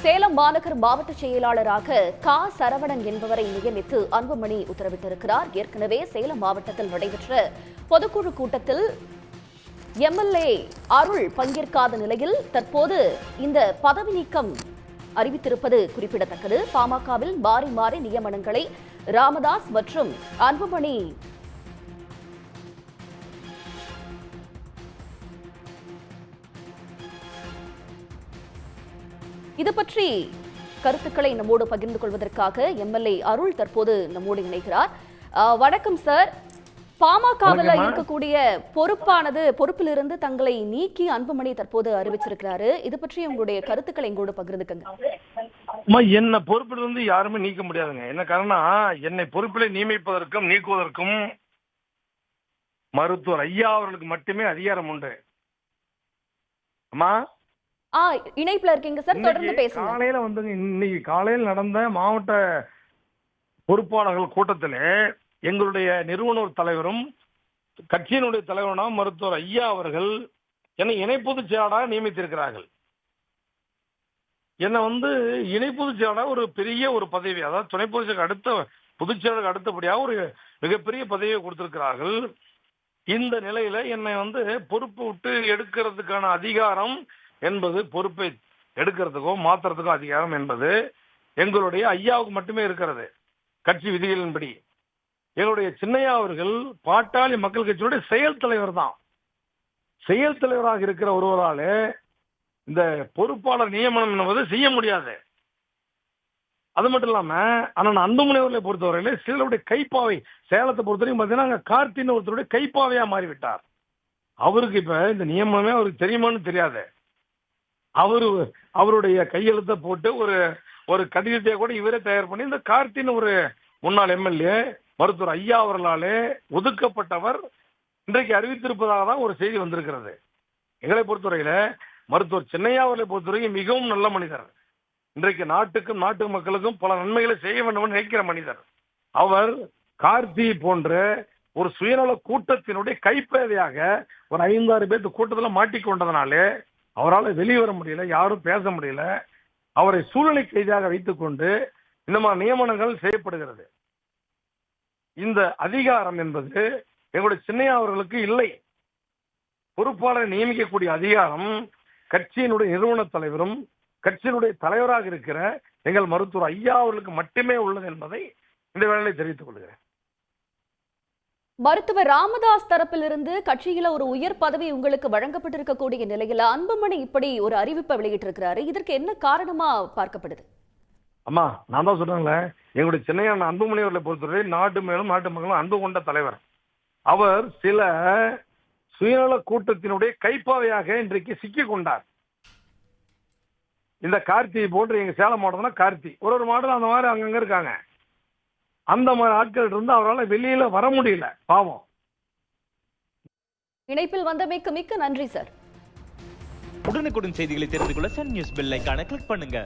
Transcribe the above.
சேலம் மாநகர் மாவட்ட செயலாளராக கா சரவணன் என்பவரை நியமித்து அன்புமணி உத்தரவிட்டிருக்கிறார். ஏற்கனவே சேலம் மாவட்டத்தில் நடைபெற்ற பொதுக்குழு கூட்டத்தில் எம்எல்ஏ அருள் பங்கேற்காத நிலையில் தற்போது இந்த பதவி நீக்கம் அறிவித்திருப்பது குறிப்பிடத்தக்கது. பாமகவில் மாறி மாறி நியமனங்களை ராமதாஸ் மற்றும் அன்புமணி இது பற்றி கருத்துக்களை நம்மோடு பகிர்ந்து கொள்வதற்காக எம்எல்ஏ அருள் தற்போது நம்மோடு இணைகிறார். வணக்கம் சார். பாமகவில் இருக்கக்கூடிய பொறுப்பிலிருந்து தங்களை நீக்கி அன்புமணி தற்போது அறிவிச்சிருக்கிறாரு. இது பற்றி உங்களுடைய கருத்துக்களை எங்களோடு பகிர்ந்துக்கங்க. என்ன பொறுப்பிலிருந்து யாருமே நீக்க முடியாதுங்க. என்ன காரணம், என்னை பொறுப்பிலே நியமிப்பதற்கும் நீக்குவதற்கும் மருத்துவர் ஐயா அவர்களுக்கு மட்டுமே அதிகாரம் உண்டு. அம்மா இணைப்புல இருக்கீங்க சார், தொடர்ந்து பேசுங்க. காலையில வந்துங்க, இன்னைக்கு காலையில் நடந்த மாவட்ட பொறுப்பாளர்கள் கூட்டத்திலே எங்களுடைய நிறுவனர் தலைவரும் கட்சியினுடைய தலைவரான மருத்துவர் ஐயா அவர்கள் என்னை இணை பொதுச் செயலாளராக நியமித்திருக்கிறார்கள். என்னை இணை பொதுச் செயலாளர் ஒரு பெரிய ஒரு பதவி, அதாவது துணை பொதுச் செயலருக்கு அடுத்த பொதுச் செயலருக்கு அடுத்தபடியாக ஒரு மிகப்பெரிய பதவியை கொடுத்திருக்கிறார்கள். இந்த நிலையில என்னை பொறுப்பு விட்டு எடுக்கிறதுக்கான அதிகாரம் என்பது, பொறுப்பை எடுக்கிறதுக்கோ மாத்துறதுக்கோ அதிகாரம் என்பது எங்களுடைய ஐயாவுக்கு மட்டுமே இருக்கிறது. கட்சி விதிகளின்படி எங்களுடைய சின்னையா அவர்கள் பாட்டாளி மக்கள் கட்சியுடைய செயல் தலைவர் தான். செயல் தலைவராக இருக்கிற ஒருவரால் இந்த பொறுப்பாளர் நியமனம் என்பது செய்ய முடியாது. அது மட்டும் இல்லாம அண்ணன் அன்புமணி அவர்களை பொறுத்தவரையில சிலருடைய கைப்பாவை, சேலத்தை பொறுத்தவரைக்கும் பார்த்தீங்கன்னா கார்த்தின்னு ஒருத்தருடைய கைப்பாவையா மாறிவிட்டார். அவருக்கு இப்ப இந்த நியமனமே அவருக்கு தெரியுமான்னு தெரியாது. அவருடைய கையெழுத்தை போட்டு ஒரு கடிதத்தை கூட இவரே தயார் பண்ணி இந்த கார்த்தின்னு ஒரு முன்னாள் எம்எல்ஏ மருத்துவர் ஐயா அவர்களாலே ஒதுக்கப்பட்டவர் இன்றைக்கு அறிவித்திருப்பதாக தான் ஒரு செய்தி வந்திருக்கிறது. எங்களை பொறுத்தவரையில மருத்துவர் சின்னையா அவர்களை பொறுத்தவரைக்கும் மிகவும் நல்ல மனிதர். இன்றைக்கு நாட்டுக்கும் நாட்டு மக்களுக்கும் பல நன்மைகளை செய்ய வேண்டும் நினைக்கிற மனிதர். அவர் கார்த்தி போன்ற ஒரு சுயநல கூட்டத்தினுடைய கைப்பேதையாக ஒரு 5-6 பேர் கூட்டத்தில் மாட்டிக்கொண்டதனாலே அவரால் வெளியே வர முடியல, யாரும் பேச முடியல. அவரை சூழ்நிலை கைதியாக வைத்துக் கொண்டு இந்த மாதிரி நியமனங்கள் செய்யப்படுகிறது. இந்த அதிகாரம் என்பது எங்களுடைய சின்னையா அவர்களுக்கு இல்லை. பொறுப்பாளரை நியமிக்கக்கூடிய அதிகாரம் கட்சியினுடைய நிறுவன தலைவரும் கட்சியினுடைய தலைவராக இருக்கிற எங்கள் மருத்துவர் ஐயா அவர்களுக்கு மட்டுமே உள்ளது என்பதை இந்த வேளையை தெரிவித்துக் கொள்கிறேன். மருத்துவர் ராமதாஸ் தரப்பிலிருந்து கட்சியில ஒரு உயர் பதவி உங்களுக்கு வழங்கப்பட்டிருக்கக்கூடிய நிலையில அன்புமணி இப்படி ஒரு அறிவிப்பை வெளியிட்டிருக்கிறாரு. இதற்கு என்ன காரணமா பார்க்கப்படுது? அம்மா, நான் தான் சொல்றேன்ல, எங்களுடைய சின்னையான அன்புமணி அவர்களை பொறுத்தவரை நாட்டு மேலும் நாட்டு மக்களும் அன்பு கொண்ட தலைவர். அவர் சில சுயநல கூட்டத்தினுடைய கைப்பாவையாக இன்றைக்கு சிக்கிக் கொண்டார். இந்த கார்த்தி போன்று எங்க சேலம் மாவட்டம்னா கார்த்தி ஒரு மாவட்டம் அந்த மாதிரி அங்கங்க இருக்காங்க. அந்த மாதிரி ஆட்கள் இருந்து அவரால் வெளியில வர முடியல, பாவம். இணைப்பில் வந்தமைக்கு மிக்க நன்றி சார். உடனுக்குடன் செய்திகளை தெரிந்து கொள்ள சன் நியூஸ் பெல் ஐகானை கிளிக் பண்ணுங்க.